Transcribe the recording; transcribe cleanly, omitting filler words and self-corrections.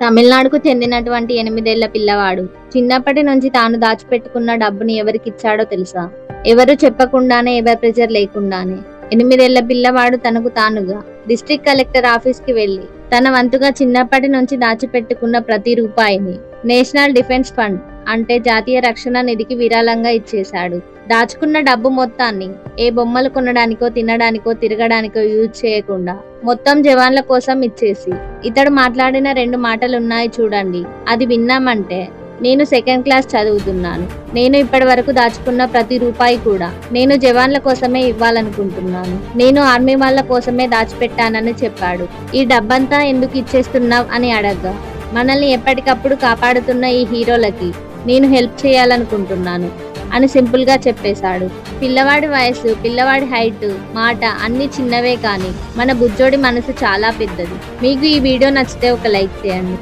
తమిళనాడుకు చెందినటువంటి 8 ఏళ్ల పిల్లవాడు చిన్నప్పటి నుంచి తాను దాచిపెట్టుకున్న డబ్బుని ఎవరికిచ్చాడో తెలుసా? ఎవరు చెప్పకుండానే, ఎవరి ప్రెజర్ లేకుండానే 8 ఏళ్ల పిల్లవాడు తనకు తానుగా డిస్ట్రిక్ట్ కలెక్టర్ ఆఫీస్ కి వెళ్లి తన వంతుగా చిన్నప్పటి నుంచి దాచిపెట్టుకున్న ప్రతి రూపాయిని నేషనల్ డిఫెన్స్ ఫండ్ అంటే జాతీయ రక్షణ నిధికి విరాళంగా ఇచ్చేశాడు. దాచుకున్న డబ్బు మొత్తాన్ని ఏ బొమ్మలు కొనడానికో, తినడానికో, తిరగడానికో యూజ్ చేయకుండా మొత్తం జవాన్ల కోసం ఇచ్చేసి, ఇతడు మాట్లాడిన 2 మాటలున్నాయి చూడండి, అది విన్నామంటే నేను 2nd క్లాస్ చదువుతున్నాను. నేను ఇప్పటి వరకు దాచుకున్న ప్రతి రూపాయి కూడా నేను జవాన్ల కోసమే ఇవ్వాలనుకుంటున్నాను. నేను ఆర్మీ వాళ్ళ కోసమే దాచిపెట్టానని చెప్పాడు. ఈ డబ్బంతా ఎందుకు ఇచ్చేస్తున్నావ్ అని అడగ్గా, మనల్ని ఎప్పటికప్పుడు కాపాడుతున్న ఈ హీరోలకి నేను హెల్ప్ చేయాలనుకుంటున్నాను అని సింపుల్ గా చెప్పేశాడు. పిల్లవాడి వయసు, పిల్లవాడి హైట్, మాట అన్ని చిన్నవే కానీ మన బుజ్జోడి మనసు చాలా పెద్దది. మీకు ఈ వీడియో నచ్చితే ఒక లైక్ చేయండి.